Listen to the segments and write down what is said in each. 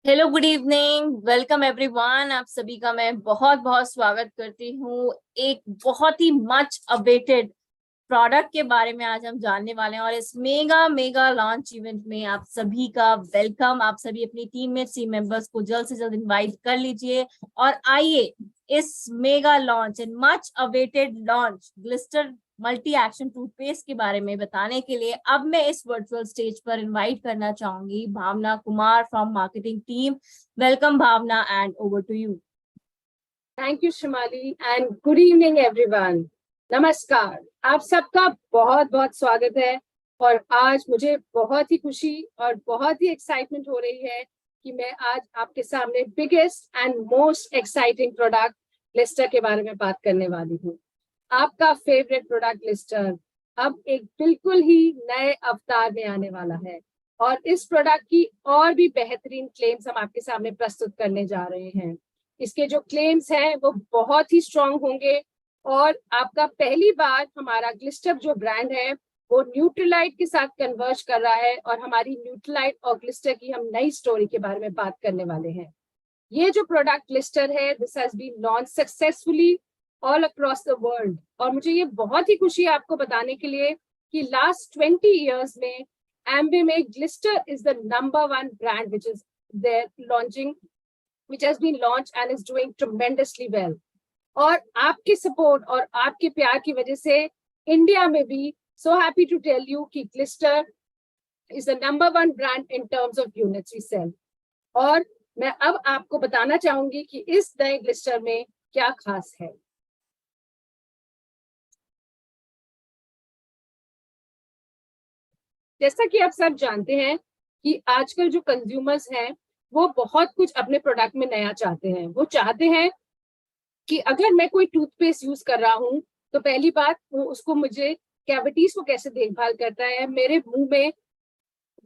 Hello, good evening, welcome everyone. आप सभी का मैं बहुत बहुत स्वागत करती हूँ। एक बहुत ही मच अवेटेड प्रोडक्ट के बारे में आज हम जानने वाले हैं और इस मेगा मेगा लॉन्च इवेंट में आप सभी का वेलकम। आप सभी अपनी टीम मेंबर्स को जल्द से जल्द इनवाइट कर लीजिए और आइए इस mega launch and much awaited launch Glister multi action toothpaste के बारे में बताने के लिए अब मैं इस वर्चुअल स्टेज पर इनवाइट करना चाहूंगी Bhavna Kumar from marketing team. Welcome Bhavna and over to you. Thank you Shimali and good evening everyone. नमस्कार, आप सबका बहुत बहुत स्वागत है। और आज मुझे बहुत ही खुशी और बहुत ही एक्साइटमेंट हो रही है कि मैं आज आपके सामने biggest and most exciting product Glister के बारे में बात करने वाली हूँ। आपका फेवरेट प्रोडक्ट लिस्टर अब एक बिल्कुल ही नए अवतार में आने वाला है और इस प्रोडक्ट की और भी बेहतरीन क्लेम्स हम आपके सामने प्रस्तुत करने जा रहे हैं। इसके जो क्लेम्स हैं वो बहुत ही स्ट्रांग होंगे और आपका पहली बार हमारा ग्लिस्टर जो ब्रांड है वो न्यूट्रलाइट के साथ कन्वर्ज कर रहा है और हमारी न्यूट्रलाइट और ग्लिस्टर की हम नई स्टोरी के बारे में बात करने वाले हैं। ये जो प्रोडक्ट ग्लिस्टर है this has been launch successfully all across the world और मुझे ये बहुत ही खुशी है आपको बताने के लिए कि लास्ट 20 इयर्स में एम्बे में Glister is the number one brand which is there launching which has been launched and is doing tremendously well. और आपके सपोर्ट और आपके प्यार की वजह से इंडिया में भी so happy to tell you कि Glister is the number one brand in terms of units we sell. और मैं अब आपको बताना चाहूंगी कि इस नए ग्लिस्टर में क्या खास है। जैसा कि आप सब जानते हैं कि आजकल जो कंज्यूमर्स हैं वो बहुत कुछ अपने प्रोडक्ट में नया चाहते हैं। वो चाहते हैं कि अगर मैं कोई टूथपेस्ट यूज कर रहा हूँ तो पहली बात वो उसको मुझे कैविटीज को कैसे देखभाल करता है, मेरे मुंह में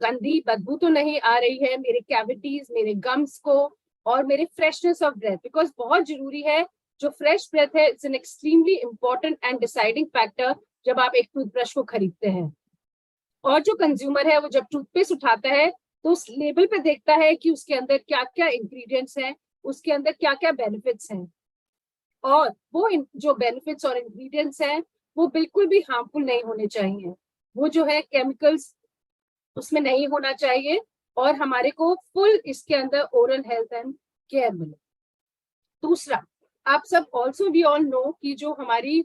गंदी बदबू तो नहीं आ रही है, मेरे कैविटीज, मेरे गम्स को और मेरे फ्रेशनेस ऑफ ब्रेथ, बिकॉज बहुत जरूरी है। जो फ्रेश ब्रेथ है it's an extremely important and deciding factor जब आप एक टूथब्रश को खरीदते हैं। और जो कंज्यूमर है वो जब टूथपेस्ट उठाता है तो उस लेबल पे देखता है कि उसके अंदर क्या क्या इंग्रेडिएंट्स हैं, उसके अंदर क्या क्या बेनिफिट्स हैं और वो जो बेनिफिट्स और इंग्रेडिएंट्स हैं वो बिल्कुल भी हार्मफुल नहीं होने चाहिए। वो जो है केमिकल्स उसमें नहीं होना चाहिए और हमारे को फुल इसके अंदर ओरल हेल्थ एंड केयर मिले। दूसरा, आप सब ऑल्सो वी ऑल नो कि जो हमारी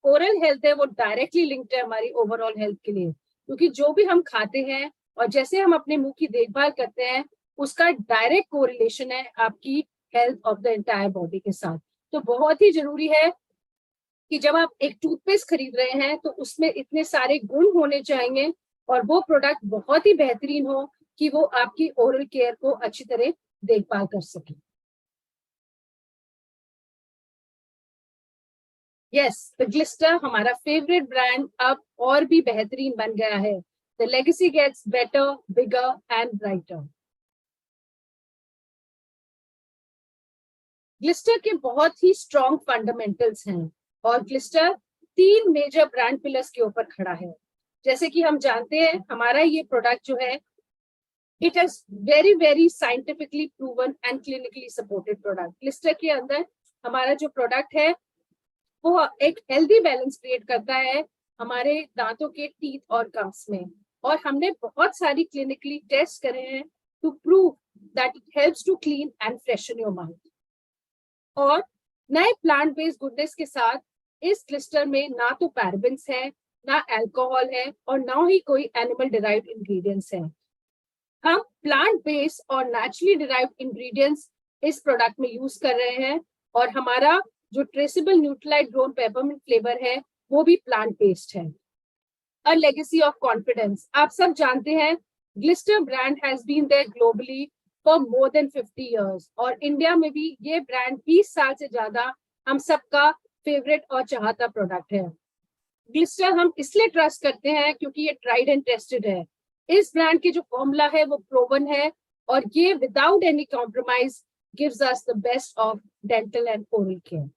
ओरल हेल्थ है वो डायरेक्टली लिंक्ड है हमारी ओवरऑल हेल्थ के लिए, क्योंकि जो भी हम खाते हैं और जैसे हम अपने मुंह की देखभाल करते हैं उसका डायरेक्ट कोरिलेशन है आपकी health of the entire body के साथ। तो बहुत ही जरूरी है कि जब आप एक टूथपेस्ट खरीद रहे हैं तो उसमें इतने सारे गुण होने चाहिए और वो प्रोडक्ट बहुत ही बेहतरीन हो कि वो आपकी ओरल केयर को अच्छी तरह देखभाल कर सके। यस, द ग्लिस्टर हमारा फेवरेट ब्रांड अब और भी बेहतरीन बन गया है। The legacy gets better, bigger and brighter. Glister के बहुत ही स्ट्रॉन्ग फंडामेंटल्स हैं और ग्लिस्टर 3 मेजर ब्रांड पिलर्स के ऊपर खड़ा है। जैसे कि हम जानते हैं हमारा ये प्रोडक्ट जो है it is very very scientifically proven and clinically supported product. Glister के अंदर हमारा जो प्रोडक्ट है वो एक हेल्दी बैलेंस क्रिएट करता है हमारे दांतों के टीथ और गम्स में। और हमने बहुत सारी क्लिनिकली टेस्ट करे हैं to prove that it helps to clean and freshen your mouth. और नए प्लांट बेस्ड गुडनेस के साथ इस क्लिस्टर में ना तो पैराबेन्स है, ना अल्कोहल है और ना ही कोई एनिमल डिराइव्ड इंग्रेडिएंट्स हैं। हम प्लांट बेस्ड और नेचुरली डिराइव्ड इंग्रेडिएंट्स इस प्रोडक्ट में यूज कर रहे हैं और हमारा जो traceable Nutrilite grown peppermint flavour है वो भी प्लांट बेस्ड है। A legacy of confidence. आप सब जानते हैं Glister brand has been there globally for more than 50 years और इंडिया में भी ये ब्रांड 20 साल से ज्यादा हम सबका फेवरेट और चाहता प्रोडक्ट है। ग्लिस्टर हम इसलिए ट्रस्ट करते हैं क्योंकि ये ट्राइड एंड टेस्टेड है। इस ब्रांड की जो फॉर्मूला है वो प्रोवन है और ये without any compromise gives us the best of dental and oral care.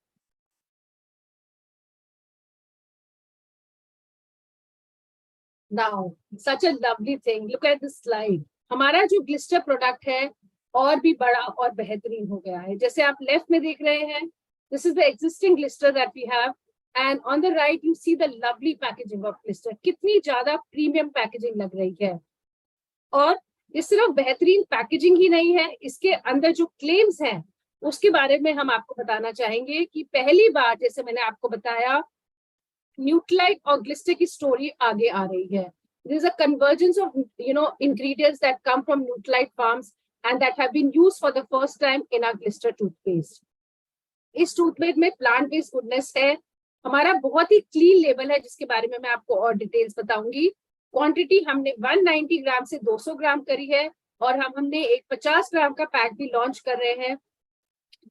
Now, such a lovely thing. Look at this slide. हमारा जो ग्लिस्टर प्रोडक्ट है और भी बड़ा और बेहतरीन हो गया है। जैसे आप लेफ्ट में देख रहे हैं, this is the existing Glister that we have, and on the right you see the lovely packaging of Glister. कितनी ज्यादा प्रीमियम पैकेजिंग लग रही है। और ये सिर्फ बेहतरीन पैकेजिंग ही नहीं है, इसके अंदर जो क्लेम्स हैं उसके बारे में हम आपको बताना चाहेंगे कि पहली बार, जैसे मैंने आपको बताया, न्यूट्रालाइट और ग्लिस्टर की स्टोरी आगे आ रही है। There is a convergence of ingredients that come from Nutralite farms and that have been used for the first time in our Glister toothpaste. इस टूथपेस्ट में प्लांट बेस्ड गुडनेस है। हमारा बहुत ही क्लीन लेबल है, जिसके बारे में मैं आपको और डिटेल्स बताऊंगी। क्वांटिटी हमने 190 ग्राम से 200 ग्राम करी है, और हमने एक 50 ग्राम का पैक भी लॉन्च कर रहे हैं,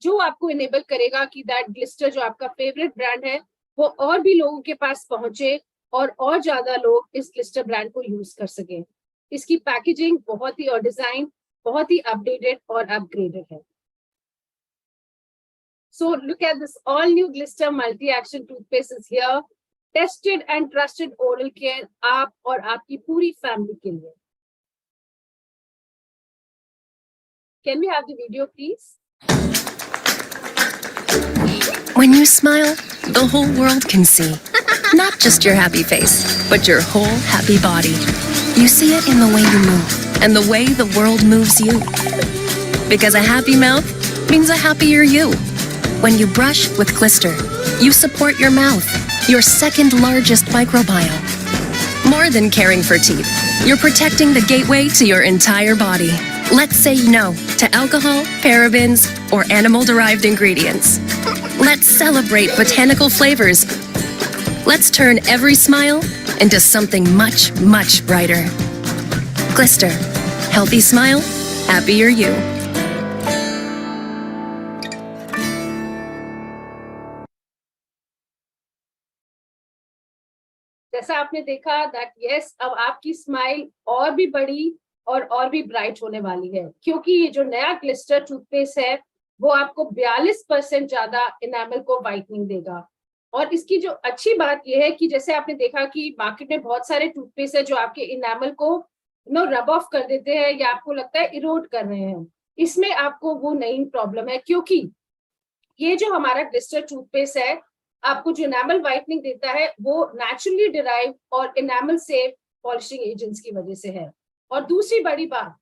जो आपको इनेबल करेगा कि दैट ग्लिस्टर जो आपका फेवरेट ब्रांड है वो और भी लोगों के पास पहुंचे और ज्यादा लोग इस ग्लिस्टर ब्रांड को यूज कर सकें। इसकी पैकेजिंग बहुत ही और डिजाइन बहुत ही अपडेटेड और अपग्रेडेड है। So look at this all new Glister multi-action toothpaste is here, tested and trusted oral care आप और आपकी पूरी फैमिली के लिए। Can we have the video, please? When you smile, the whole world can see. Not just your happy face, but your whole happy body. You see it in the way you move and the way the world moves you. Because a happy mouth means a happier you. When you brush with Glister, you support your mouth, your second largest microbiome. More than caring for teeth, you're protecting the gateway to your entire body. Let's say no to alcohol, parabens, or animal-derived ingredients. Let's celebrate botanical flavors. Let's turn every smile into something much, much brighter. Glister. Healthy smile, happier you. जैसा आपने देखा that yes, अब आपकी smile और भी बड़ी और भी ब्राइट होने वाली है, क्योंकि ये जो नया ग्लिस्टर टूथपेस्ट है वो आपको 42% ज्यादा इनेमल को वाइटनिंग देगा। और इसकी जो अच्छी बात यह है कि जैसे आपने देखा कि मार्केट में बहुत सारे टूथपेस्ट है जो आपके इनेमल को रब ऑफ कर देते हैं या आपको लगता है इरोड कर रहे हैं। इसमें आपको वो नई प्रॉब्लम है, क्योंकि ये जो हमारा ग्लिस्टर टूथपेस्ट है आपको जो इनेमल वाइटनिंग देता है वो नेचुरली डिराइव और इनेमल सेफ पॉलिशिंग एजेंट्स की वजह से है। और दूसरी बड़ी बात,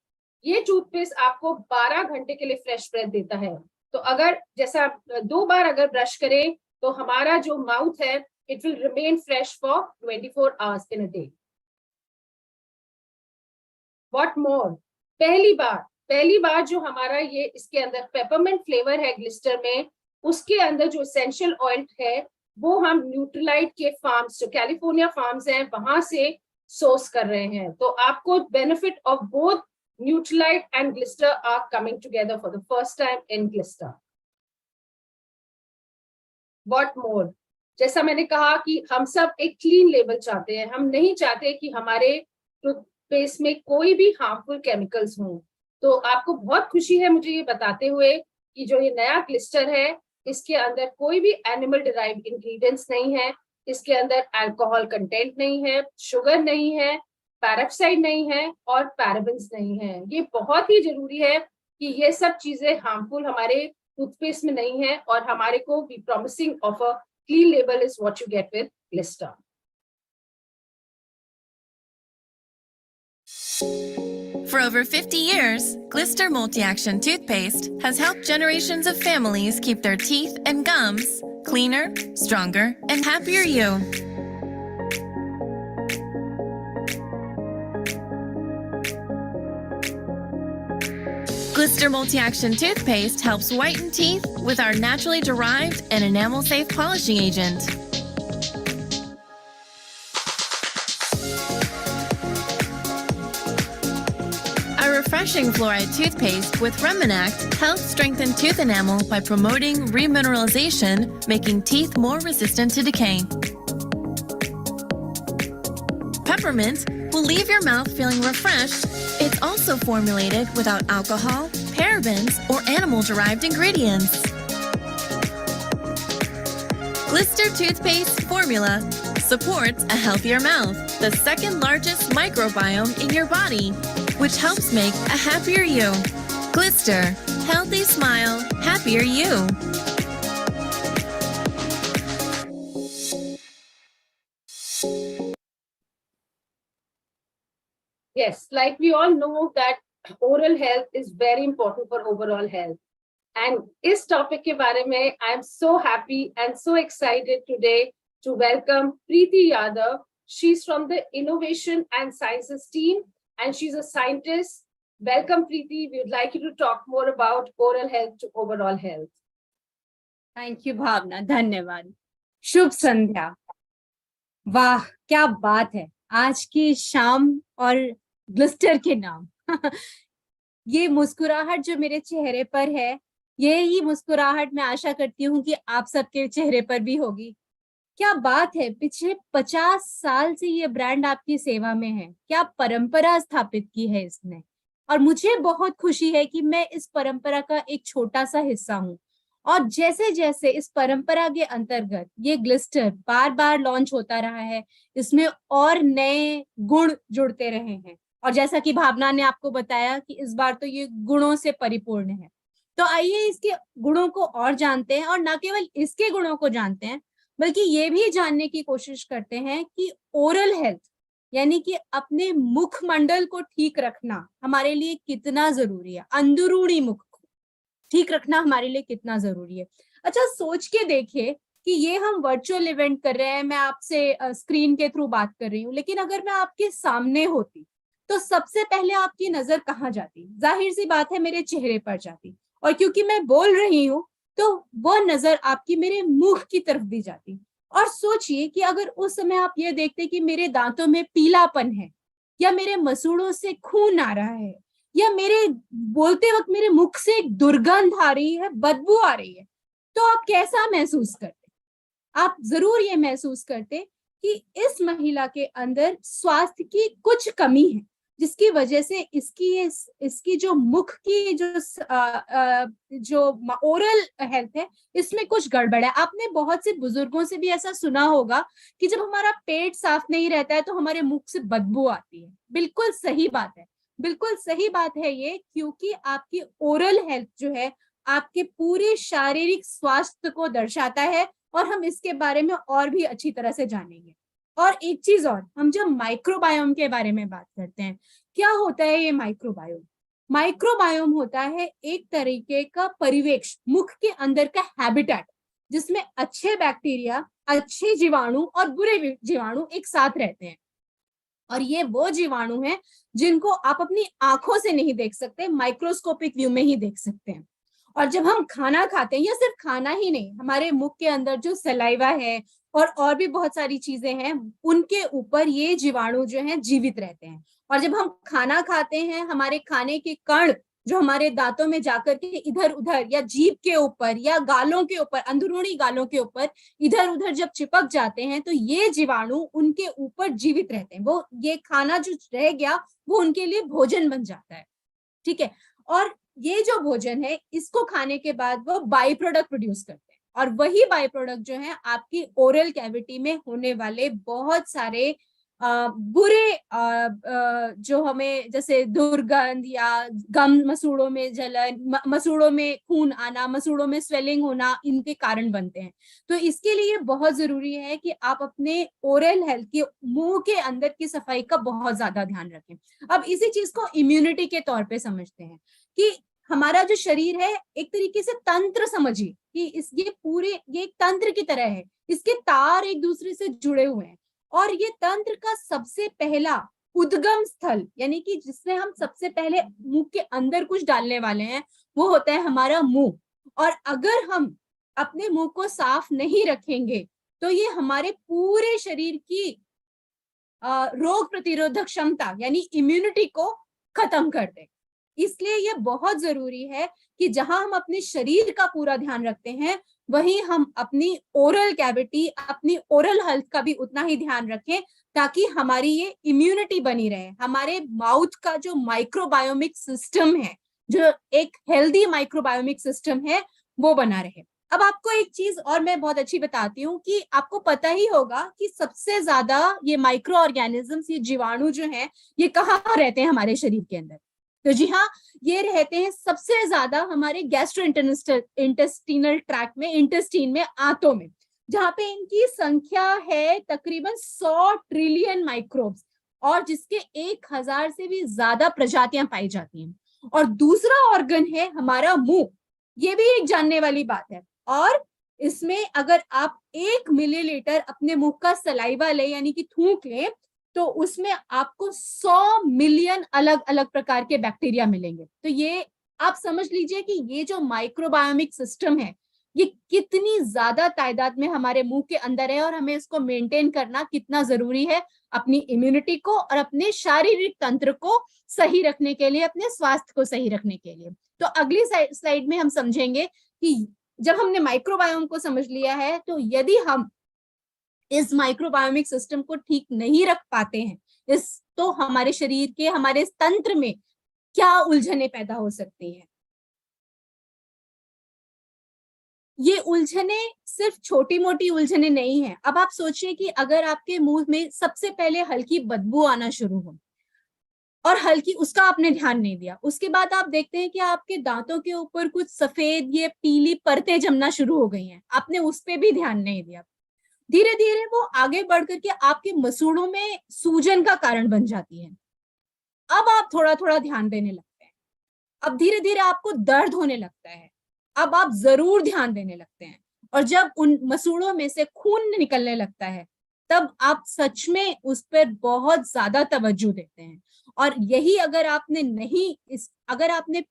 ये टूथपेस्ट आपको 12 घंटे के लिए फ्रेश ब्रेथ देता है। तो अगर जैसा आप 2 बार अगर ब्रश करें तो हमारा जो माउथ है it will remain fresh for 24 hours in a day. What more, पहली बार जो हमारा ये इसके अंदर पेपरमिंट फ्लेवर है ग्लिस्टर में, उसके अंदर जो एसेंशियल ऑयल है वो हम न्यूट्रलाइट के फार्म्स, जो कैलिफोर्निया फार्म्स हैं, वहां से सोर्स कर रहे हैं। तो आपको benefit of both Nutrilite and Glister are coming together for the first time in Glister. What more, जैसा मैंने कहा कि हम सब एक क्लीन लेबल चाहते हैं, हम नहीं चाहते कि हमारे टूथपेस्ट में कोई भी हार्मफुल केमिकल्स हों। तो आपको बहुत खुशी है मुझे ये बताते हुए कि जो ये नया ग्लिस्टर है इसके अंदर कोई भी एनिमल डिराइव्ड इंग्रेडिएंट्स नहीं है, इसके अंदर अल्कोहल कंटेंट नहीं है, शुगर नहीं है, पैराक्साइड नहीं है और पैराबेन्स नहीं है। ये बहुत ही जरूरी है कि ये सब चीजें हार्मफुल हमारे टूथपेस्ट में नहीं है, और हमारे को be promising of a clean label is what you get with Glister. For over 50 years, Glister Multi-Action Toothpaste has helped generations of families keep their teeth and gums cleaner, stronger, and happier you. Glister Multi-Action Toothpaste helps whiten teeth with our naturally derived and enamel-safe polishing agent. Our refreshing fluoride toothpaste with Reminact helps strengthen tooth enamel by promoting remineralization, making teeth more resistant to decay. Peppermint will leave your mouth feeling refreshed. It's also formulated without alcohol, parabens, or animal-derived ingredients. Glister Toothpaste Formula supports a healthier mouth, the second largest microbiome in your body, which helps make a happier you. Glister Glyster. Healthy smile, happier you. Yes, like we all know that oral health is very important for overall health. And इस topic के बारे में I am so happy and so excited today to welcome Preeti Yadav. She's from the Innovation and Sciences team and she's a scientist. Welcome Preeti. We would like you to talk more about oral health to overall health. Thank you Bhavna, धन्यवाद। शुभ संध्या। वाह क्या बात है आज की शाम और ग्लिस्टर के नाम। ये मुस्कुराहट जो मेरे चेहरे पर है, यही मुस्कुराहट मैं आशा करती हूँ कि आप सबके चेहरे पर भी होगी। क्या बात है, पिछले 50 साल से ये ब्रांड आपकी सेवा में है। क्या परंपरा स्थापित की है इसने, और मुझे बहुत खुशी है कि मैं इस परंपरा का एक छोटा सा हिस्सा हूँ। और जैसे जैसे इस परंपरा के अंतर्गत ये ग्लिस्टर बार बार लॉन्च होता रहा है, इसमें और नए गुण जुड़ते रहे हैं। और जैसा कि भावना ने आपको बताया कि इस बार तो ये गुणों से परिपूर्ण है। तो आइए इसके गुणों को और जानते हैं, और न केवल इसके गुणों को जानते हैं बल्कि ये भी जानने की कोशिश करते हैं कि ओरल हेल्थ यानी कि अपने मुखमंडल को ठीक रखना हमारे लिए कितना जरूरी है, अंदरूनी मुख ठीक रखना हमारे लिए कितना जरूरी है। अच्छा, सोच के देखिए कि ये हम वर्चुअल इवेंट कर रहे हैं, मैं आपसे स्क्रीन के थ्रू बात कर रही हूँ, लेकिन अगर मैं आपके सामने होती तो सबसे पहले आपकी नजर कहाँ जाती? जाहिर सी बात है मेरे चेहरे पर जाती, और क्योंकि मैं बोल रही हूँ तो वो नजर आपकी मेरे मुंह की तरफ भी जाती। और सोचिए कि अगर उस समय आप ये देखते कि मेरे दांतों में पीलापन है, या मेरे मसूड़ों से खून आ रहा है, या मेरे बोलते वक्त मेरे मुख से एक दुर्गंध आ रही है, बदबू आ रही है, तो आप कैसा महसूस करते? आप जरूर ये महसूस करते कि इस महिला के अंदर स्वास्थ्य की कुछ कमी है, जिसकी वजह से इसकी जो मुख की जो ओरल हेल्थ है, इसमें कुछ गड़बड़ है। आपने बहुत से बुजुर्गों से भी ऐसा सुना होगा कि जब हमारा पेट साफ नहीं रहता है तो हमारे मुख से बदबू आती है। बिल्कुल सही बात है, बिल्कुल सही बात है ये, क्योंकि आपकी ओरल हेल्थ जो है आपके पूरे शारीरिक स्वास्थ्य को दर्शाता है, और हम इसके बारे में और भी अच्छी तरह से जानेंगे। और एक चीज और, हम जब माइक्रोबायोम के बारे में बात करते हैं, क्या होता है ये माइक्रोबायोम? माइक्रोबायोम होता है एक तरीके का परिवेश, मुख के अंदर का हैबिटेट, जिसमें अच्छे बैक्टीरिया, अच्छे जीवाणु और बुरे जीवाणु एक साथ रहते हैं। और ये वो जीवाणु हैं जिनको आप अपनी आंखों से नहीं देख सकते, माइक्रोस्कोपिक व्यू में ही देख सकते हैं। और जब हम खाना खाते हैं, या सिर्फ खाना ही नहीं, हमारे मुख के अंदर जो सलाइवा है और भी बहुत सारी चीजें हैं, उनके ऊपर ये जीवाणु जो हैं जीवित रहते हैं। और जब हम खाना खाते हैं, हमारे खाने के कण जो हमारे दांतों में जाकर के इधर उधर, या जीभ के ऊपर या गालों के ऊपर, अंदरूनी गालों के ऊपर इधर उधर जब चिपक जाते हैं, तो ये जीवाणु उनके ऊपर जीवित रहते हैं। वो ये खाना जो रह गया वो उनके लिए भोजन बन जाता है, ठीक है। और ये जो भोजन है, इसको खाने के बाद वो बाई प्रोडक्ट प्रोड्यूस करते हैं, और वही बाई प्रोडक्ट जो है आपकी ओरल कैविटी में होने वाले बहुत सारे बुरे जो हमें, जैसे दुर्गंध या गम, मसूड़ों में जलन, मसूड़ों में खून आना, मसूड़ों में स्वेलिंग होना, इनके कारण बनते हैं। तो इसके लिए बहुत जरूरी है कि आप अपने ओरल हेल्थ के, मुंह के अंदर की सफाई का बहुत ज्यादा ध्यान रखें। अब इसी चीज को इम्यूनिटी के तौर पे समझते हैं कि हमारा जो शरीर है, एक तरीके से तंत्र समझिए कि ये एक तंत्र की तरह है, इसके तार एक दूसरे से जुड़े हुए हैं। और ये तंत्र का सबसे पहला उद्गम स्थल, यानी कि जिसमें हम सबसे पहले मुंह के अंदर कुछ डालने वाले हैं, वो होता है हमारा मुंह। और अगर हम अपने मुंह को साफ नहीं रखेंगे तो ये हमारे पूरे शरीर की रोग प्रतिरोधक क्षमता यानी इम्यूनिटी को खत्म कर दे। इसलिए ये बहुत जरूरी है कि जहां हम अपने शरीर का पूरा ध्यान रखते हैं, वहीं हम अपनी ओरल कैविटी, अपनी ओरल हेल्थ का भी उतना ही ध्यान रखें, ताकि हमारी ये इम्यूनिटी बनी रहे। हमारे माउथ का जो माइक्रोबायोमिक सिस्टम है, जो एक हेल्दी माइक्रोबायोमिक सिस्टम है, वो बना रहे। अब आपको एक चीज और मैं बहुत अच्छी बताती हूँ कि आपको पता ही होगा कि सबसे ज्यादा ये माइक्रो ऑर्गेनिजम्स, ये जीवाणु जो हैं, ये कहाँ रहते हैं हमारे शरीर के अंदर? तो जी हाँ, ये रहते हैं सबसे ज्यादा हमारे गैस्ट्रो इंटेस्टिनल ट्रैक्ट में, इंटेस्टीन में, आंतों में, जहाँ पे इनकी संख्या है तकरीबन 100 ट्रिलियन माइक्रोब्स, और जिसके 1000 से भी ज्यादा प्रजातियां पाई जाती हैं। और दूसरा ऑर्गन है हमारा मुंह। ये भी एक जानने वाली बात है, और इसमें अगर आप 1 मिलीलीटर अपने मुंह का सलाइवा ले, यानी कि थूक ले, तो उसमें आपको 100 मिलियन अलग अलग प्रकार के बैक्टीरिया मिलेंगे। तो ये आप समझ लीजिए कि ये जो माइक्रोबायोमिक सिस्टम है, ये कितनी ज्यादा तादाद में हमारे मुंह के अंदर है, और हमें इसको मेंटेन करना कितना जरूरी है अपनी इम्यूनिटी को और अपने शारीरिक तंत्र को सही रखने के लिए, अपने स्वास्थ्य को सही रखने के लिए। तो अगली स्लाइड में हम समझेंगे कि जब हमने माइक्रोबायोम को समझ लिया है, तो यदि हम इस माइक्रोबायोमिक सिस्टम को ठीक नहीं रख पाते हैं, तो हमारे शरीर के, हमारे तंत्र में क्या उलझने पैदा हो सकती हैं। ये उलझने सिर्फ छोटी मोटी उलझने नहीं है। अब आप सोचिए कि अगर आपके मुंह में सबसे पहले हल्की बदबू आना शुरू हो, और हल्की, उसका आपने ध्यान नहीं दिया, उसके बाद आप देखते हैं कि आपके दांतों के ऊपर कुछ सफेद, ये पीली परतें जमना शुरू हो गई हैं, आपने उस पर भी ध्यान नहीं दिया, धीरे धीरे वो आगे बढ़ करके आपके मसूड़ों में सूजन का कारण बन जाती है। अब आप थोड़ा थोड़ा ध्यान देने लगते हैं, अब धीरे धीरे आपको दर्द होने लगता है, अब आप जरूर ध्यान देने लगते हैं, और जब उन मसूड़ों में से खून निकलने लगता है, तब आप सच में उस पर बहुत ज्यादा तवज्जो देते हैं। और यही अगर आपने अगर आपने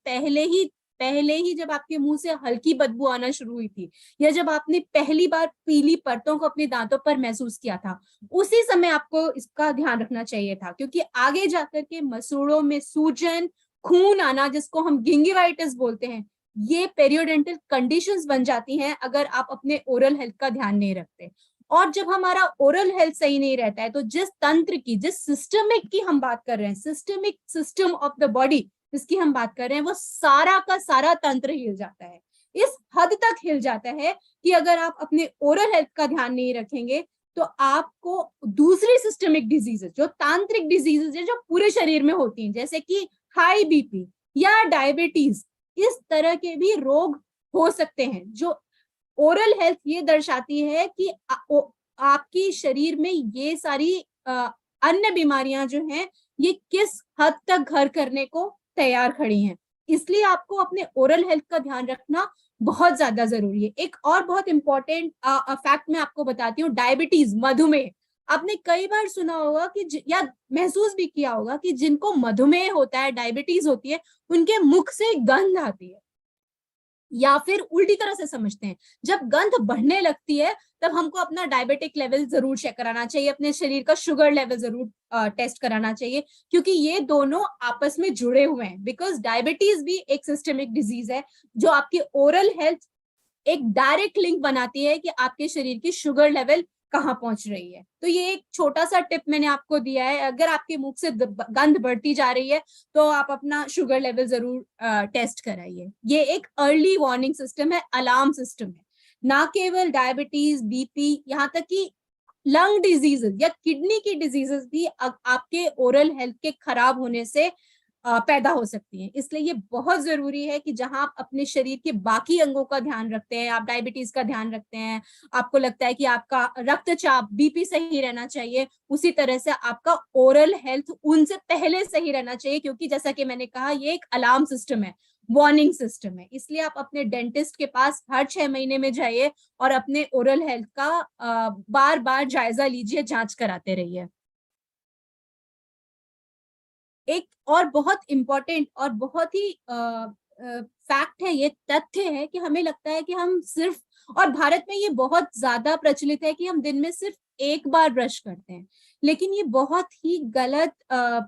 पहले ही जब आपके मुंह से हल्की बदबू आना शुरू हुई थी, या जब आपने पहली बार पीली परतों को अपने दांतों पर महसूस किया था, उसी समय आपको इसका ध्यान रखना चाहिए था, क्योंकि आगे जाकर के मसूड़ों में सूजन, खून आना, जिसको हम गिंगिवाइटिस बोलते हैं, ये पेरियोडेंटल कंडीशंस बन जाती हैं अगर आप अपने ओरल हेल्थ का ध्यान नहीं रखते। और जब हमारा ओरल हेल्थ सही नहीं रहता है, तो जिस तंत्र की, जिस सिस्टमिक की हम बात कर रहे हैं, systemic system of the body जिसकी हम बात कर रहे हैं, वो सारा का सारा तंत्र हिल जाता है। इस हद तक हिल जाता है कि अगर आप अपने ओरल हेल्थ का ध्यान नहीं रखेंगे, तो आपको दूसरी सिस्टमिक डिजीजेस, जो तांत्रिक डिजीजेस है, जो पूरे शरीर में होती हैं, जैसे कि हाई बीपी या डायबिटीज, इस तरह के भी रोग हो सकते हैं। जो ओरल हेल्थ ये दर्शाती है कि आपकी शरीर में ये सारी अन्य बीमारियां जो हैं, ये किस हद तक घर करने को तैयार खड़ी हैं। इसलिए आपको अपने ओरल हेल्थ का ध्यान रखना बहुत ज्यादा जरूरी है। एक और बहुत इंपॉर्टेंट फैक्ट मैं आपको बताती हूँ, डायबिटीज, मधुमेह। आपने कई बार सुना होगा कि या महसूस भी किया होगा कि जिनको मधुमेह होता है, डायबिटीज होती है, उनके मुख से गंध आती है। या फिर उल्टी तरह से समझते हैं, जब गंध बढ़ने लगती है, तब हमको अपना डायबिटिक लेवल जरूर चेक कराना चाहिए, अपने शरीर का शुगर लेवल जरूर टेस्ट कराना चाहिए, क्योंकि ये दोनों आपस में जुड़े हुए हैं। बिकॉज डायबिटीज भी एक सिस्टमिक डिजीज है, जो आपकी ओरल हेल्थ एक डायरेक्ट लिंक बनाती है कि आपके शरीर की शुगर लेवल कहाँ पहुंच रही है। तो ये एक छोटा सा टिप मैंने आपको दिया है। अगर आपके मुख से गंध बढ़ती जा रही है, तो आप अपना शुगर लेवल जरूर टेस्ट कराइए। ये एक अर्ली वार्निंग सिस्टम है, अलार्म सिस्टम है। ना केवल डायबिटीज, बीपी, यहाँ तक कि लंग डिजीजेस या किडनी की डिजीजेस भी आपके ओरल हेल्थ के खराब होने से पैदा हो सकती हैं। इसलिए ये बहुत जरूरी है कि जहां आप अपने शरीर के बाकी अंगों का ध्यान रखते हैं, आप डायबिटीज का ध्यान रखते हैं, आपको लगता है कि आपका रक्तचाप, बीपी सही रहना चाहिए, उसी तरह से आपका ओरल हेल्थ उनसे पहले सही रहना चाहिए, क्योंकि जैसा कि मैंने कहा, ये एक अलार्म सिस्टम है, वार्निंग सिस्टम है। इसलिए आप अपने डेंटिस्ट के पास हर 6 महीने में जाइए और अपने ओरल हेल्थ का बार बार जायजा लीजिए, जांच कराते रहिए। एक और बहुत इंपॉर्टेंट और बहुत ही फैक्ट है, ये तथ्य है कि हमें लगता है कि हम सिर्फ, और भारत में ये बहुत ज्यादा प्रचलित है कि हम दिन में सिर्फ एक बार ब्रश करते हैं, लेकिन ये बहुत ही गलत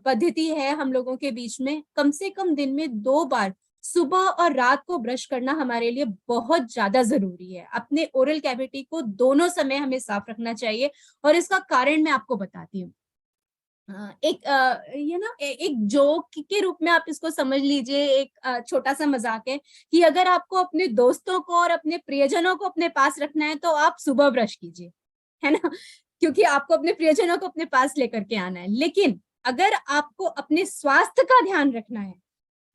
पद्धति है हम लोगों के बीच में। कम से कम दिन में 2 बार, सुबह और रात को ब्रश करना हमारे लिए बहुत ज्यादा जरूरी है। अपने ओरल कैविटी को दोनों समय हमें साफ रखना चाहिए, और इसका कारण मैं आपको बताती हूँ। एक जोक के रूप में आप इसको समझ लीजिए, एक छोटा सा मजाक है कि अगर आपको अपने दोस्तों को और अपने प्रियजनों को अपने पास रखना है, तो आप सुबह ब्रश कीजिए, है ना, क्योंकि आपको अपने प्रियजनों को अपने पास लेकर के आना है। लेकिन अगर आपको अपने स्वास्थ्य का ध्यान रखना है,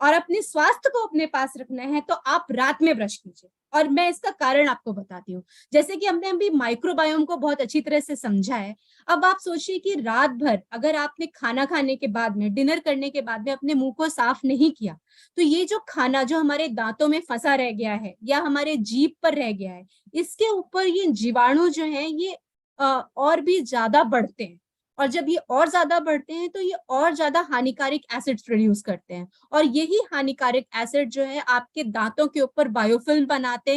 और अपने स्वास्थ्य को अपने पास रखना है तो आप रात में ब्रश कीजिए। और मैं इसका कारण आपको बताती हूँ। जैसे कि हमने अभी माइक्रोबायोम को बहुत अच्छी तरह से समझा है, अब आप सोचिए कि रात भर अगर आपने खाना खाने के बाद में, डिनर करने के बाद में अपने मुंह को साफ नहीं किया, तो ये जो खाना जो हमारे दांतों में फंसा रह गया है या हमारे जीभ पर रह गया है, इसके ऊपर ये जीवाणु जो है ये और भी ज्यादा बढ़ते हैं। और जब ये और ज्यादा बढ़ते हैं तो ये और ज्यादा हानिकारक एसिड्स प्रोड्यूस करते हैं, और यही हानिकारक एसिड जो है आपके दांतों के ऊपर बायोफिल्म बनाते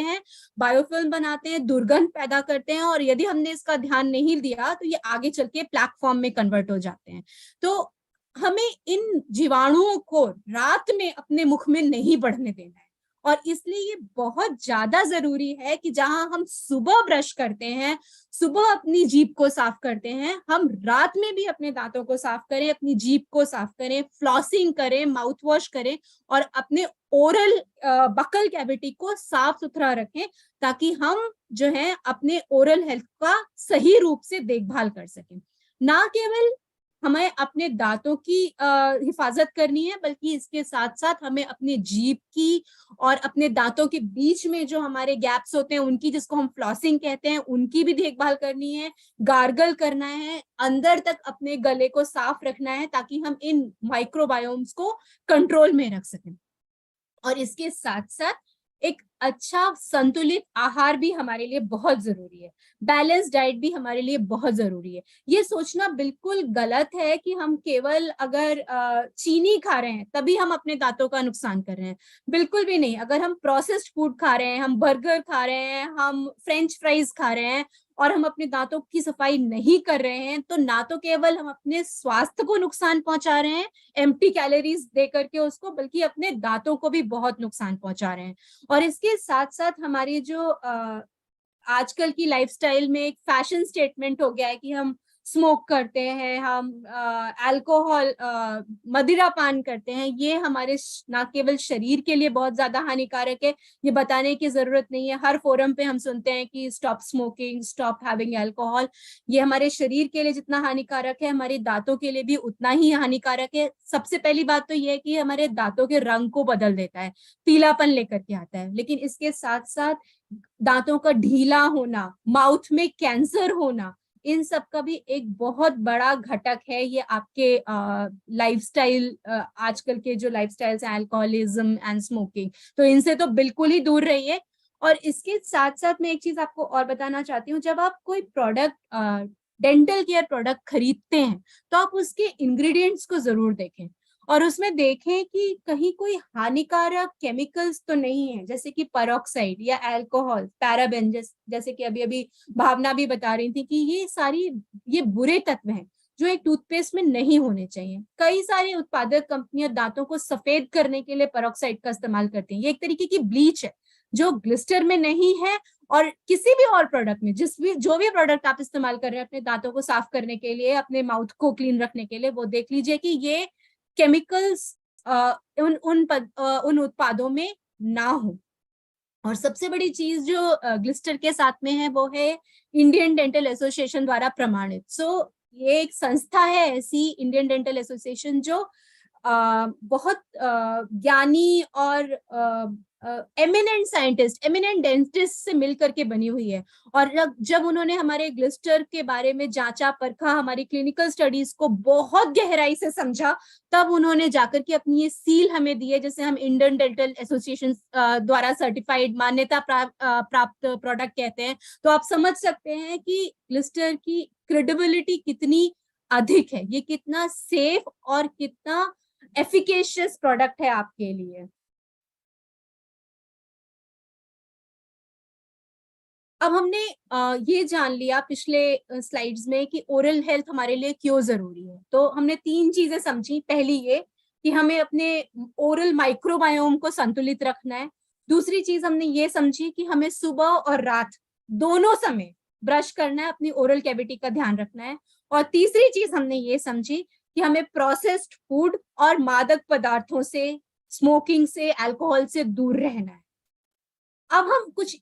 हैं, दुर्गंध पैदा करते हैं, और यदि हमने इसका ध्यान नहीं दिया तो ये आगे चल के प्लैक फॉर्म में कन्वर्ट हो जाते हैं। तो हमें इन जीवाणुओं को रात में अपने मुख में नहीं बढ़ने देना है, और इसलिए ये बहुत ज्यादा जरूरी है कि जहां हम सुबह ब्रश करते हैं, सुबह अपनी जीभ को साफ करते हैं, हम रात में भी अपने दांतों को साफ करें, अपनी जीभ को साफ करें, फ्लॉसिंग करें, माउथ वॉश करें, और अपने ओरल बकल कैविटी को साफ सुथरा रखें, ताकि हम जो है अपने ओरल हेल्थ का सही रूप से देखभाल कर सकें। ना केवल हमें अपने दांतों की हिफाजत करनी है, बल्कि इसके साथ साथ हमें अपने जीभ की और अपने दांतों के बीच में जो हमारे गैप्स होते हैं उनकी, जिसको हम फ्लॉसिंग कहते हैं, उनकी भी देखभाल करनी है, गार्गल करना है, अंदर तक अपने गले को साफ रखना है, ताकि हम इन माइक्रोबायोम्स को कंट्रोल में रख सकें। और इसके साथ साथ एक अच्छा संतुलित आहार भी हमारे लिए बहुत जरूरी है, बैलेंस डाइट भी हमारे लिए बहुत जरूरी है। ये सोचना बिल्कुल गलत है कि हम केवल अगर चीनी खा रहे हैं तभी हम अपने दांतों का नुकसान कर रहे हैं, बिल्कुल भी नहीं। अगर हम प्रोसेस्ड फूड खा रहे हैं, हम बर्गर खा रहे हैं, हम फ्रेंच फ्राइज खा रहे हैं, और हम अपने दांतों की सफाई नहीं कर रहे हैं, तो ना तो केवल हम अपने स्वास्थ्य को नुकसान पहुंचा रहे हैं एम्प्टी कैलोरीज दे करके उसको, बल्कि अपने दांतों को भी बहुत नुकसान पहुंचा रहे हैं। और इसके साथ साथ हमारी जो आजकल की लाइफस्टाइल में एक फैशन स्टेटमेंट हो गया है कि हम स्मोक करते हैं, हम अल्कोहल मदिरा पान करते हैं, ये हमारे ना केवल शरीर के लिए बहुत ज्यादा हानिकारक है, ये बताने की जरूरत नहीं है। हर फोरम पे हम सुनते हैं कि stop smoking, stop having alcohol. ये हमारे शरीर के लिए जितना हानिकारक है, हमारे दांतों के लिए भी उतना ही हानिकारक है। सबसे पहली बात तो ये है कि हमारे दांतों के रंग को बदल देता है, पीलापन लेकर के आता है, लेकिन इसके साथ साथ दांतों का ढीला होना, माउथ में कैंसर होना, इन सब का भी एक बहुत बड़ा घटक है ये आपके लाइफस्टाइल, आजकल के जो लाइफस्टाइल्स हैं, अल्कोहलिज्म एंड स्मोकिंग, तो इनसे तो बिल्कुल ही दूर रहिए। और इसके साथ साथ मैं एक चीज आपको और बताना चाहती हूँ, जब आप कोई प्रोडक्ट, डेंटल केयर प्रोडक्ट खरीदते हैं, तो आप उसके इंग्रेडिएंट्स को जरूर देखें, और उसमें देखें कि कहीं कोई हानिकारक केमिकल्स तो नहीं है, जैसे कि पेरोक्साइड या अल्कोहल, पैराबेन, जैसे कि अभी अभी भावना भी बता रही थी कि ये बुरे तत्व हैं जो एक टूथपेस्ट में नहीं होने चाहिए। कई सारी उत्पादक कंपनियां दांतों को सफेद करने के लिए पेरोक्साइड का इस्तेमाल करती हैं। ये एक तरीके की ब्लीच है जो ग्लिस्टर में नहीं है, और किसी भी और प्रोडक्ट में, जो भी प्रोडक्ट आप इस्तेमाल कर रहे हैं अपने दांतों को साफ करने के लिए, अपने माउथ को क्लीन रखने के लिए, वो देख लीजिए कि ये केमिकल्स उन उत्पादों में ना हो। और सबसे बड़ी चीज जो ग्लिस्टर के साथ में है वो है इंडियन डेंटल एसोसिएशन द्वारा प्रमाणित। ये एक संस्था है ऐसी, इंडियन डेंटल एसोसिएशन, जो बहुत ज्ञानी और एमिनेंट साइंटिस्ट, एमिनेंट डेंटिस्ट से मिलकर के बनी हुई है। और जब उन्होंने हमारे ग्लिस्टर के बारे में जांचा परखा, हमारी क्लिनिकल स्टडीज को बहुत गहराई से समझा, तब उन्होंने जाकर के अपनी ये सील हमें दी है, जिसे हम इंडियन डेंटल एसोसिएशन द्वारा सर्टिफाइड, मान्यता प्राप्त प्रोडक्ट कहते हैं। तो आप समझ सकते हैं कि ग्लिस्टर की क्रेडिबिलिटी कितनी अधिक है, ये कितना सेफ और कितना एफिकेशियस प्रोडक्ट है आपके लिए। अब हमने ये जान लिया पिछले स्लाइड्स में कि ओरल हेल्थ हमारे लिए क्यों जरूरी है। तो हमने 3 चीजें समझी। पहली ये कि हमें अपने ओरल माइक्रोबायोम को संतुलित रखना है। दूसरी चीज हमने ये समझी कि हमें सुबह और रात दोनों समय ब्रश करना है, अपनी ओरल कैविटी का ध्यान रखना है। और तीसरी चीज हमने ये समझी कि हमें प्रोसेस्ड फूड और मादक पदार्थों से, स्मोकिंग से, अल्कोहल से दूर रहना है। अब हम कुछ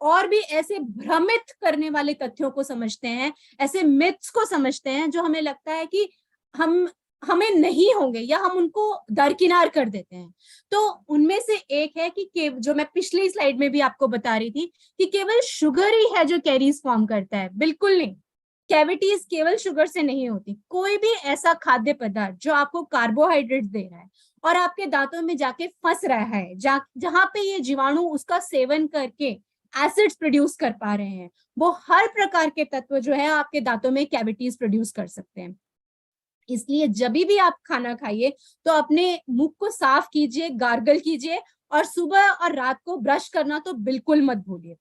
और भी ऐसे भ्रमित करने वाले तथ्यों को समझते हैं, ऐसे मिथ्स को समझते हैं, जो हमें लगता है कि हम हमें नहीं होंगे या हम उनको दरकिनार कर देते हैं। तो उनमें से एक है कि जो मैं पिछली स्लाइड में भी आपको बता रही थी कि केवल शुगर ही है जो कैरीज फॉर्म करता है, बिल्कुल नहीं। कैविटीज केवल शुगर से नहीं होती। कोई भी ऐसा खाद्य पदार्थ जो आपको कार्बोहाइड्रेट दे रहा है और आपके दांतों में जाके फंस रहा है, जहां पे ये जीवाणु उसका सेवन करके एसिड्स प्रोड्यूस कर पा रहे हैं, वो हर प्रकार के तत्व जो है आपके दांतों में कैविटीज प्रोड्यूस कर सकते हैं। इसलिए जब भी आप खाना खाइए तो अपने मुख को साफ कीजिए, गार्गल कीजिए, और सुबह और रात को ब्रश करना तो बिल्कुल मत भूलिए।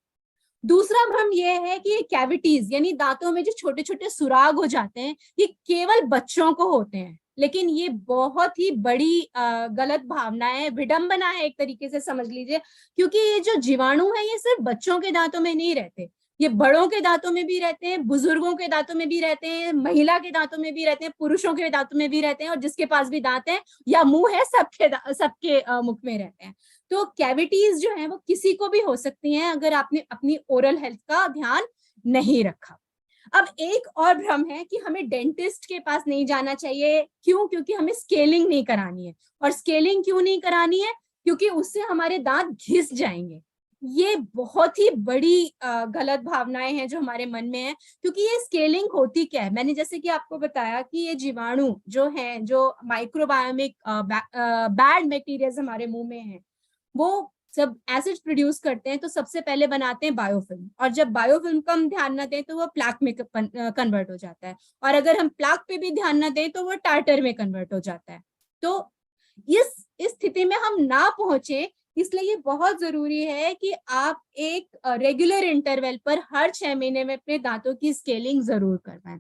दूसरा भ्रम यह है कि ये कैविटीज यानी दांतों में जो छोटे छोटे सुराग हो जाते हैं, ये केवल बच्चों को होते हैं, लेकिन ये बहुत ही बड़ी गलत भावना है, विडंबना है, एक तरीके से समझ लीजिए। क्योंकि ये जो जीवाणु है ये सिर्फ बच्चों के दांतों में नहीं रहते, ये बड़ों के दांतों में भी रहते हैं, बुजुर्गों के दांतों में भी रहते हैं, महिला के दांतों में भी रहते हैं, पुरुषों के दांतों में भी रहते हैं, और जिसके पास भी दांत है या मुंह है सबके मुख में रहते हैं। तो कैविटीज जो है वो किसी को भी हो सकती हैं अगर आपने अपनी ओरल हेल्थ का ध्यान नहीं रखा। अब एक और भ्रम है कि हमें डेंटिस्ट के पास नहीं जाना चाहिए। क्यों? क्योंकि हमें स्केलिंग नहीं करानी है। और स्केलिंग क्यों नहीं करानी है? क्योंकि उससे हमारे दांत घिस जाएंगे। ये बहुत ही बड़ी गलत भावनाएं हैं जो हमारे मन में है। क्योंकि ये स्केलिंग होती क्या है, मैंने जैसे कि आपको बताया कि ये जीवाणु जो है, जो माइक्रोबायोमिक बैड बैक्टीरिया हमारे मुंह में है, वो जब एसिड्स प्रोड्यूस करते हैं तो सबसे पहले बनाते हैं बायोफिल्म, और जब बायोफिल्म का हम ध्यान न दें तो वो प्लाक में कन्वर्ट हो जाता है, और अगर हम प्लाक पे भी ध्यान न दें तो वो टार्टर में कन्वर्ट हो जाता है। तो इस स्थिति में हम ना पहुंचे, इसलिए ये बहुत जरूरी है कि आप एक रेगुलर इंटरवल पर हर 6 महीने में अपने दांतों की स्केलिंग जरूर करवाएं।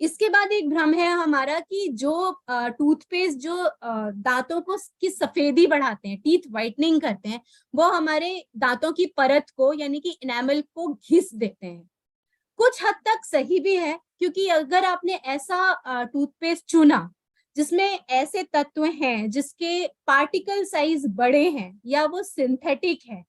इसके बाद एक भ्रम है हमारा कि जो टूथपेस्ट जो दांतों को की सफेदी बढ़ाते हैं, टीथ व्हाइटनिंग करते हैं, वो हमारे दांतों की परत को यानी कि इनेमल को घिस देते हैं। कुछ हद तक सही भी है, क्योंकि अगर आपने ऐसा टूथपेस्ट चुना जिसमें ऐसे तत्व हैं जिसके पार्टिकल साइज बड़े हैं या वो सिंथेटिक है,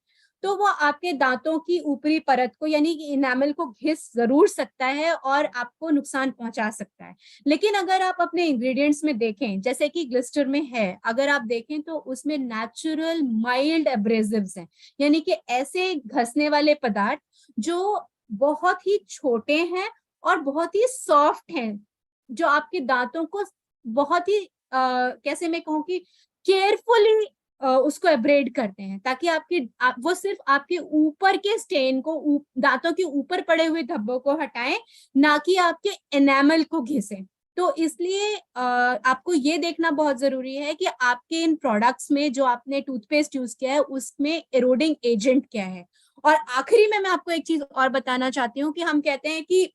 तो वो आपके दांतों की ऊपरी परत को यानी कि इनेमल को घिस जरूर सकता है और आपको नुकसान पहुंचा सकता है। लेकिन अगर आप अपने इंग्रेडिएंट्स में देखें, जैसे कि ग्लिस्टर में है, अगर आप देखें तो उसमें नेचुरल माइल्ड एब्रेसिव्स हैं, यानी कि ऐसे घसने वाले पदार्थ जो बहुत ही छोटे हैं और बहुत ही सॉफ्ट हैं, जो आपके दांतों को बहुत ही कैसे मैं कहूँ कि केयरफुली उसको एब्रेड करते हैं, ताकि वो सिर्फ आपके ऊपर के स्टेन को, दांतों के ऊपर पड़े हुए धब्बों को हटाएं, ना कि आपके एनामल को घिसें। तो इसलिए आपको ये देखना बहुत जरूरी है कि आपके इन प्रोडक्ट्स में जो आपने टूथपेस्ट यूज किया है उसमें एरोडिंग एजेंट क्या है। और आखिरी में मैं आपको एक चीज और बताना चाहती हूँ कि हम कहते हैं कि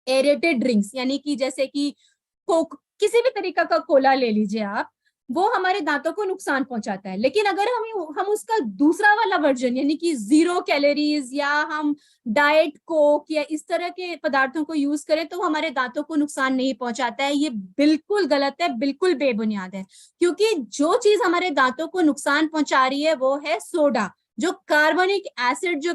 एरेटेड ड्रिंक्स यानी कि जैसे कि कोक, किसी भी तरीका का कोला ले लीजिए आप, वो हमारे दांतों को नुकसान पहुंचाता है। लेकिन अगर हम उसका दूसरा वाला वर्जन यानी कि 0 कैलोरीज या हम डाइट कोक या इस तरह के पदार्थों को यूज करें तो हमारे दांतों को नुकसान नहीं पहुंचाता है। ये बिल्कुल गलत है, बिल्कुल बेबुनियाद है। क्योंकि जो चीज हमारे दांतों को नुकसान पहुंचा रही है वो है सोडा, जो कार्बोनिक एसिड जो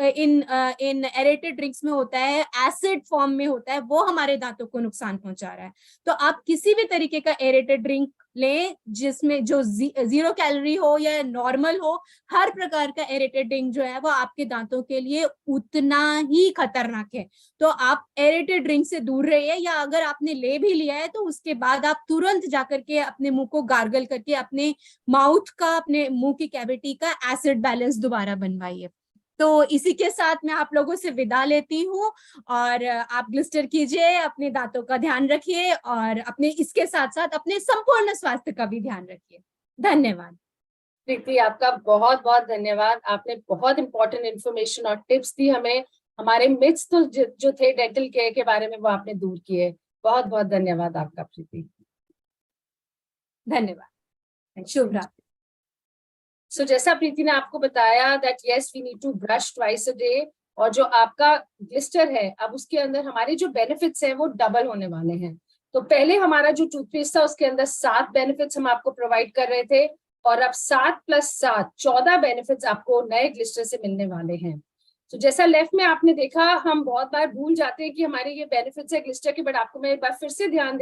इन एरेटेड ड्रिंक्स में होता है, एसिड फॉर्म में होता है, वो हमारे दांतों को नुकसान पहुंचा रहा है। तो आप किसी भी तरीके का एरेटेड ड्रिंक लें जिसमें जो 0 कैलोरी हो या नॉर्मल हो, हर प्रकार का एरेटेड ड्रिंक जो है वो आपके दांतों के लिए उतना ही खतरनाक है। तो आप एरेटेड ड्रिंक से दूर रहिए, या अगर आपने ले भी लिया है तो उसके बाद आप तुरंत जाकर के अपने मुंह को गार्गल करके अपने माउथ का, अपने मुंह की कैविटी का एसिड बैलेंस दोबारा बनवाइए। तो इसी के साथ मैं आप लोगों से विदा लेती हूँ, और आप ग्लिस्टर कीजिए, अपने दांतों का ध्यान रखिए, और अपने इसके साथ साथ अपने संपूर्ण स्वास्थ्य का भी ध्यान रखिए। धन्यवाद। प्रीति, आपका बहुत बहुत धन्यवाद। आपने बहुत इंपॉर्टेंट इन्फॉर्मेशन और टिप्स दी हमें। हमारे मिथ्स तो जो थे डेंटल केयर के बारे में वो आपने दूर किए। बहुत बहुत धन्यवाद आपका प्रीति। धन्यवाद। शुभ रात्रि। सो जैसा प्रीति ने आपको बताया that yes we need to brush twice a day, और जो आपका ग्लिस्टर है अब उसके अंदर हमारे जो बेनिफिट्स हैं वो डबल होने वाले हैं। तो पहले हमारा जो टूथपेस्ट था उसके अंदर 7 बेनिफिट्स हम आपको प्रोवाइड कर रहे थे, और अब 7 + 7 14 बेनिफिट्स आपको नए ग्लिस्टर से मिलने वाले हैं। तो जैसा लेफ्ट में आपने देखा, हम बहुत बार भूल जाते हैं कि हमारे ये बेनिफिट्स है ग्लिस्टर के, बट आपको मैं एक बार फिर से ध्यान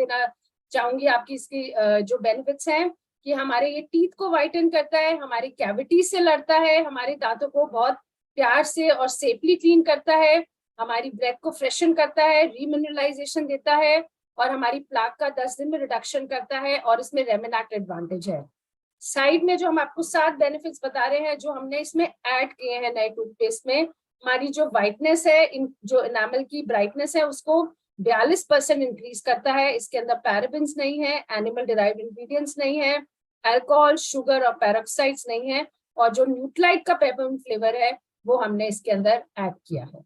चाहूंगी आपकी इसकी जो बेनिफिट्स हैं कि हमारे ये टीथ को वाइटन करता है, हमारी कैविटी से लड़ता है, हमारे दांतों को बहुत प्यार से और सेफली क्लीन करता है, हमारी ब्रेथ को फ्रेशन करता है, रीमिनरलाइजेशन देता है और हमारी प्लाक का 10 दिन में रिडक्शन करता है और इसमें रेमिनैक्ट एडवांटेज है। साइड में जो हम आपको 7 बेनिफिट्स बता रहे हैं जो हमने इसमें ऐड किए हैं नए टूथपेस्ट में, हमारी जो व्हाइटनेस है, जो एनामल की ब्राइटनेस है उसको 42% इंक्रीज करता है। इसके अंदर पैराबेन्स नहीं है, एनिमल डिराइव्ड इंग्रेडिएंट्स नहीं है, अल्कोहल, शुगर और पेरोक्साइड्स नहीं है और जो न्यूट्राइट का पेपरमिंट फ्लेवर है वो हमने इसके अंदर ऐड किया है।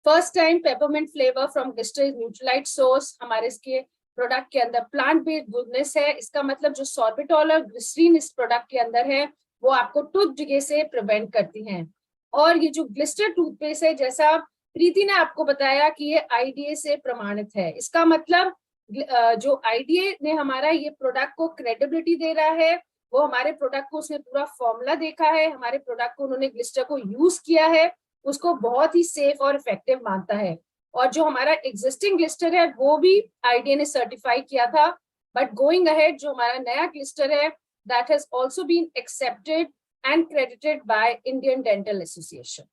First time peppermint flavour from Glister Nutrilite source. हमारे इसके प्रोडक्ट के अंदर प्लांट बेस्ड गुडनेस है, इसका मतलब जो सॉर्बिटॉल और ग्लिसरीन इस प्रोडक्ट के अंदर है वो आपको टूथ डिके से प्रिवेंट करती हैं। और ये जो ग्लिस्टर टूथपेस्ट है, जैसा प्रीति ने आपको बताया कि ये आईडीए से प्रमाणित है, इसका मतलब जो आईडीए ने हमारा ये प्रोडक्ट को क्रेडिबिलिटी दे रहा है, वो हमारे प्रोडक्ट को उसने पूरा फॉर्मूला देखा है, हमारे प्रोडक्ट को उन्होंने ग्लिस्टर को यूज किया है, उसको बहुत ही सेफ और इफेक्टिव मानता है। और जो हमारा एग्जिस्टिंग ग्लिस्टर है वो भी आईडीए ने सर्टिफाई किया था, बट गोइंग अहेड जो हमारा नया ग्लिस्टर है that has also been accepted and credited by Indian Dental Association.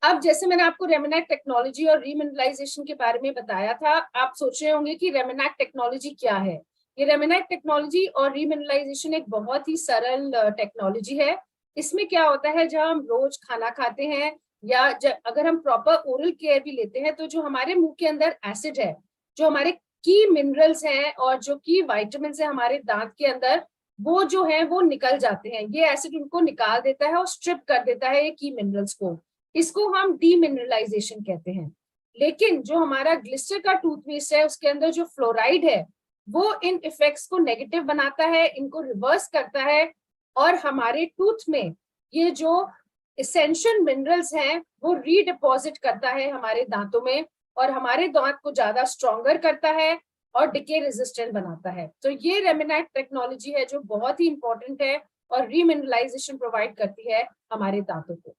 अब जैसे मैंने आपको रेमिनैक्ट टेक्नोलॉजी और रीमिनरलाइजेशन के बारे में बताया था, आप सोच रहे होंगे कि रेमिनैक्ट टेक्नोलॉजी क्या है। ये रेमिनैक्ट टेक्नोलॉजी और रीमिनरलाइजेशन एक बहुत ही सरल टेक्नोलॉजी है। इसमें क्या होता है, जब हम रोज खाना खाते हैं या अगर हम प्रॉपर ओरल केयर भी लेते हैं तो जो हमारे मुंह के अंदर एसिड है, जो हमारे की मिनरल्स हैं और जो की विटामिन है हमारे दांत के अंदर, वो जो है वो निकल जाते हैं। ये एसिड उनको निकाल देता है और स्ट्रिप कर देता है ये की मिनरल्स को, इसको हम डीमिनरलाइजेशन कहते हैं। लेकिन जो हमारा ग्लिस्टर का टूथपेस्ट है उसके अंदर जो फ्लोराइड है वो इन इफेक्ट्स को नेगेटिव बनाता है, इनको रिवर्स करता है और हमारे टूथ में ये जो एसेंशियल मिनरल्स हैं वो रीडिपॉजिट करता है हमारे दांतों में और हमारे दांत को ज्यादा स्ट्रॉन्गर करता है और डिके रेजिस्टेंट बनाता है। तो ये रेमिनैक्ट टेक्नोलॉजी है जो बहुत ही इंपॉर्टेंट है और रीमिनरलाइजेशन प्रोवाइड करती है हमारे दांतों को।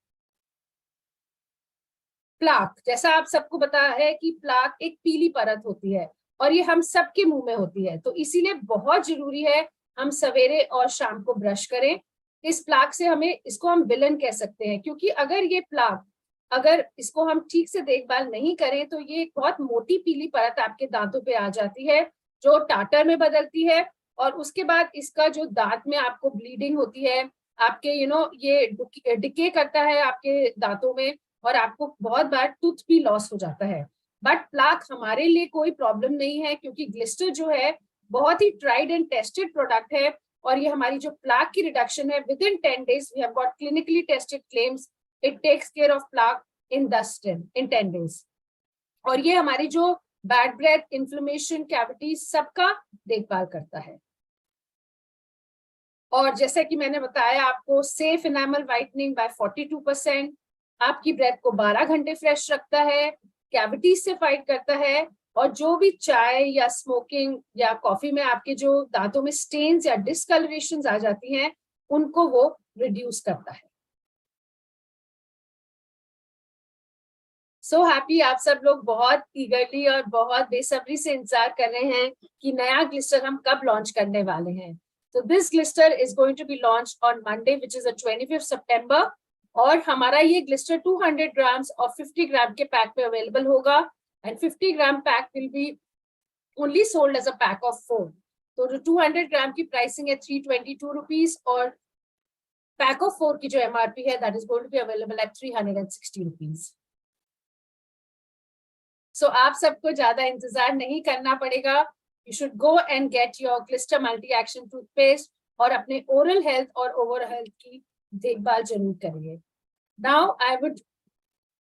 प्लाक, जैसा आप सबको पता है कि प्लाक एक पीली परत होती है और ये हम सबके मुंह में होती है, तो इसीलिए बहुत जरूरी है हम सवेरे और शाम को ब्रश करें। इस प्लाक से हमें, इसको हम विलन कह सकते हैं, क्योंकि अगर ये प्लाक, अगर इसको हम ठीक से देखभाल नहीं करें तो ये एक बहुत मोटी पीली परत आपके दांतों पे आ जाती है जो टाटर में बदलती है और उसके बाद इसका जो दांत में आपको ब्लीडिंग होती है, आपके ये डिके करता है आपके दांतों में और आपको बहुत बार टूथ भी लॉस हो जाता है। बट प्लाक हमारे लिए कोई प्रॉब्लम नहीं है क्योंकि ग्लिस्टर जो है बहुत ही ट्राइड एंड टेस्टेड प्रोडक्ट है और ये हमारी जो प्लाक की रिडक्शन है within 10 days we have got clinically tested claims it takes care of plaque in 10 days। और ये हमारी जो बैड ब्रेथ, इन्फ्लेमेशन, कैविटी सबका देखभाल करता है। और जैसा कि मैंने बताया आपको, सेफ एनामल वाइटनिंग बाय 42%, आपकी ब्रेथ को 12 घंटे फ्रेश रखता है, कैविटीज से फाइट करता है और जो भी चाय या स्मोकिंग या कॉफी में आपके जो दांतों में स्टेन्स या डिस्कलरेशंस आ जाती हैं उनको वो रिड्यूस करता है। सो हैप्पी, आप सब लोग बहुत ईगरली और बहुत बेसब्री से इंतजार कर रहे हैं कि नया ग्लिस्टर हम कब लॉन्च करने वाले हैं। तो this Glister is going to be launch on Monday which is 25 September और हमारा ये ग्लिस्टर 200 grams और 50 ग्राम के पैक में अवेलेबल होगा and 50 gram pack will be only sold as a pack of 4। तो जो 200 ग्राम की प्राइसिंग है 322 rupees और पैक ऑफ 4 की जो एमआरपी है that is going to be available at 360 rupees। So आप सबको ज्यादा इंतजार नहीं करना पड़ेगा, you should go and get your Glister multi action toothpaste और अपने ओरल हेल्थ और ओवरऑल हेल्थ की देखभाल जरूर करिए। Now I would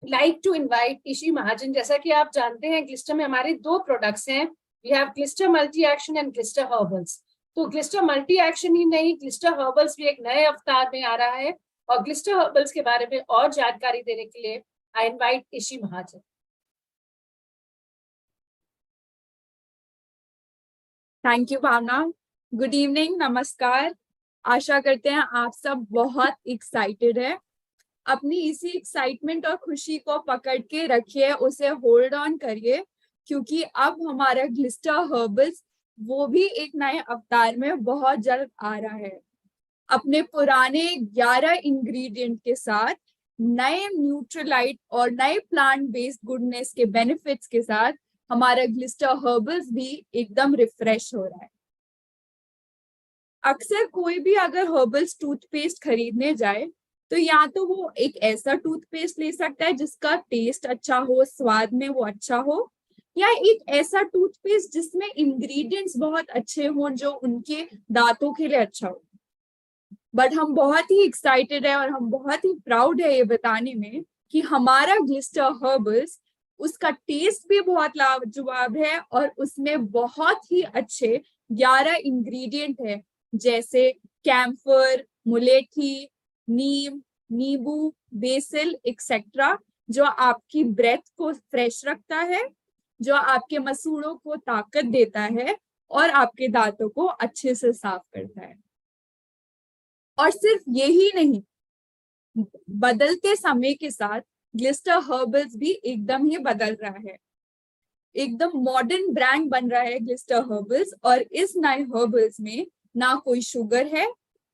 like to invite Ishi Mahajan. जैसा कि आप जानते हैं ग्लिस्टर में हमारे 2 प्रोडक्ट्स हैं, we have Glister multi action and Glister herbals. तो ग्लिस्टर मल्टी एक्शन ही नहीं, ग्लिस्टर हर्बल्स भी एक नए अवतार में आ रहा है और ग्लिस्टर हर्बल्स के बारे में और जानकारी देने के लिए I invite Ishi Mahajan. Thank you Bhavna. Good evening, नमस्कार। आशा करते हैं आप सब बहुत एक्साइटेड है अपनी इसी एक्साइटमेंट और खुशी को पकड़ के रखिए, उसे होल्ड ऑन करिए, क्योंकि अब हमारा ग्लिस्टर हर्बल्स वो भी एक नए अवतार में बहुत जल्द आ रहा है। अपने पुराने 11 इंग्रेडिएंट के साथ, नए न्यूट्रलाइट और नए प्लांट बेस्ड गुडनेस के बेनिफिट्स के साथ हमारा ग्लिस्टर हर्बल्स भी एकदम रिफ्रेश हो रहा है। अक्सर कोई भी अगर हर्बल्स टूथपेस्ट खरीदने जाए तो या तो वो एक ऐसा टूथपेस्ट ले सकता है जिसका टेस्ट अच्छा हो, स्वाद में वो अच्छा हो, या एक ऐसा टूथपेस्ट जिसमें इंग्रेडिएंट्स बहुत अच्छे हों जो उनके दांतों के लिए अच्छा हो। बट हम बहुत ही एक्साइटेड है और हम बहुत ही प्राउड है ये बताने में कि हमारा ग्लिस्टर हर्बल्स, उसका टेस्ट भी बहुत लाजवाब है और उसमें बहुत ही अच्छे 11 इंग्रेडिएंट है, जैसे कैम्फर, मुलेठी, नीम, नींबू, बेसिल एक्सेट्रा, जो आपकी ब्रेथ को फ्रेश रखता है, जो आपके मसूड़ों को ताकत देता है और आपके दांतों को अच्छे से साफ करता है। और सिर्फ यही नहीं, बदलते समय के साथ ग्लिस्टर हर्बल्स भी एकदम ही बदल रहा है, एकदम मॉडर्न ब्रांड बन रहा है ग्लिस्टर हर्बल्स। और इस नए हर्बल्स में ना कोई शुगर है,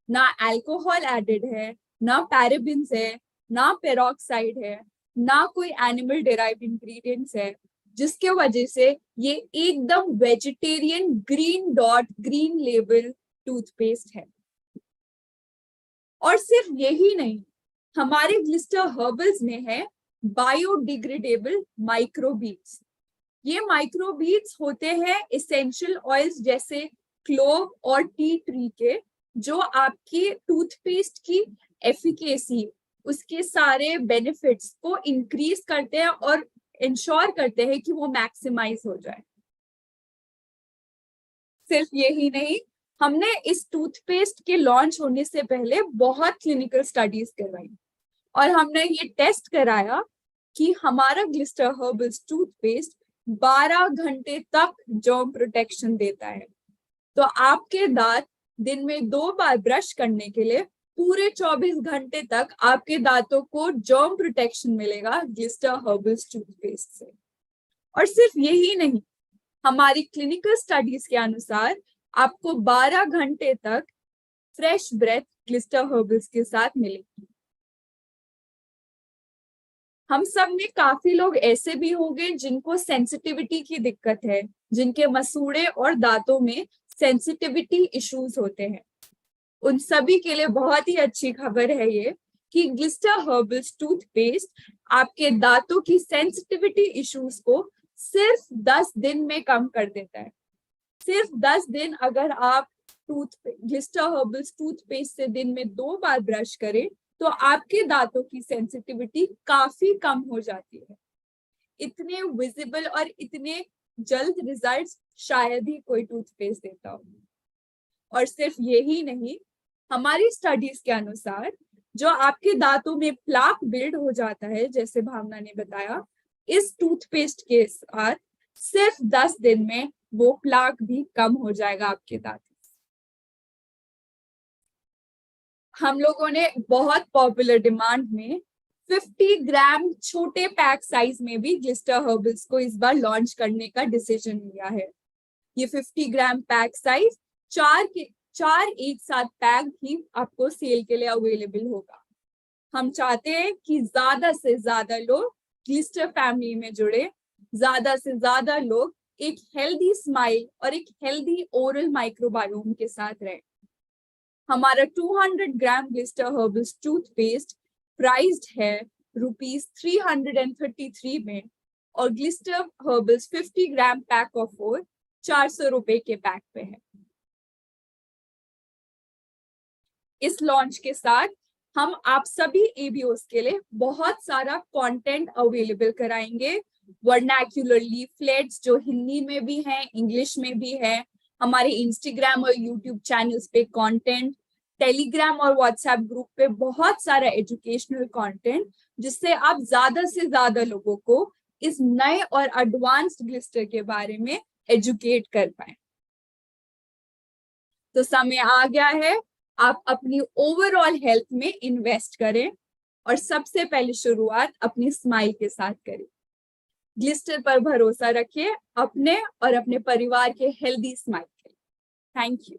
ना अल्कोहल एडेड है, ना पैराबेन्स है, ना पेरोक्साइड है, ना कोई एनिमल डेराइव्ड इंग्रेडिएंट्स है, जिसके वजह से ये एकदम vegetarian green dot green label toothpaste है। और सिर्फ यही नहीं, हमारे ग्लिस्टर हर्बल्स में है बायोडिग्रेडेबल माइक्रोबीट्स। ये माइक्रोबीट्स होते हैं एसेंशियल ऑयल्स जैसे क्लोव और टी ट्री के, जो आपकी टूथपेस्ट की एफिकेसी, उसके सारे बेनिफिट्स को इंक्रीज करते हैं और इंश्योर करते हैं कि वो मैक्सिमाइज हो जाए। सिर्फ यही नहीं, हमने इस टूथपेस्ट के लॉन्च होने से पहले बहुत क्लिनिकल स्टडीज करवाई और हमने ये टेस्ट कराया कि हमारा ग्लिस्टर हर्बल्स टूथपेस्ट 12 घंटे तक जर्म प्रोटेक्शन देता है। तो आपके दांत दिन में 2 बार ब्रश करने के लिए पूरे 24 घंटे तक आपके दांतों को जर्म प्रोटेक्शन मिलेगा ग्लिस्टर हर्बल्स टूथपेस्ट से। और सिर्फ यही नहीं, हमारी क्लिनिकल स्टडीज के अनुसार आपको 12 घंटे तक फ्रेश ब्रेथ ग्लिस्टर हर्बल्स के साथ मिलेगी। हम सब में काफी लोग ऐसे भी होंगे जिनको सेंसिटिविटी की दिक्कत है, जिनके मसूड़े और दांतों में सेंसिटिविटी इश्यूज होते हैं। उन सभी के लिए बहुत ही अच्छी खबर है ये कि ग्लिस्टर हर्बल्स टूथपेस्ट आपके दांतों की सेंसिटिविटी इश्यूज को सिर्फ 10 दिन में कम कर देता है। सिर्फ 10 दिन अगर आप ग्लिस्टर हर्बल्स टूथपेस्ट से दिन में 2 बार ब्रश करें तो आपके दांतों की सेंसिटिविटी काफी कम हो जाती है। इतने विजिबल और इतने जल्द रिजल्ट्स शायद ही कोई टूथपेस्ट देता हो। और सिर्फ यही नहीं, हमारी स्टडीज के अनुसार जो आपके दांतों में प्लाक बिल्ड हो जाता है, जैसे भावना ने बताया, इस टूथपेस्ट के साथ सिर्फ 10 दिन में वो प्लाक भी कम हो जाएगा आपके दांत। हम लोगों ने बहुत पॉपुलर डिमांड में 50 ग्राम छोटे पैक साइज में भी ग्लिस्टर हर्बल्स को इस बार लॉन्च करने का डिसीजन लिया है। ये 50 ग्राम पैक साइज 4 एक साथ पैक भी आपको सेल के लिए अवेलेबल होगा। हम चाहते हैं कि ज्यादा से ज्यादा लोग ग्लिस्टर फैमिली में जुड़े, ज्यादा से ज्यादा लोग एक हेल्दी स्माइल और एक हेल्दी ओरल माइक्रोबायोम के साथ रहें। हमारा 200 ग्राम ग्लिस्टर हर्बल्स टूथपेस्ट प्राइस्ड है ₹333 में, और Glister herbals 50 gram pack of 4 ₹400 के पैक पे है। इस लॉन्च के साथ हम आप सभी एबीओस के लिए बहुत सारा कंटेंट अवेलेबल कराएंगे। वर्नाक्युलर लीफलेट्स जो हिंदी में भी हैं, इंग्लिश में भी है, हमारे इंस्टाग्राम और यूट्यूब चैनल्स पे कंटेंट, टेलीग्राम और व्हाट्सएप ग्रुप पे बहुत सारा एजुकेशनल कंटेंट, जिससे आप ज्यादा से ज्यादा लोगों को इस नए और एडवांस्ड ग्लिस्टर के बारे में एजुकेट कर पाए। तो समय आ गया है आप अपनी ओवरऑल हेल्थ में इन्वेस्ट करें। और सबसे पहले शुरुआत अपनी स्माइल के साथ करें। ग्लिस्टर पर भरोसा रखिए, अपने और अपने परिवार के हेल्दी स्माइल के लिए। Thank you.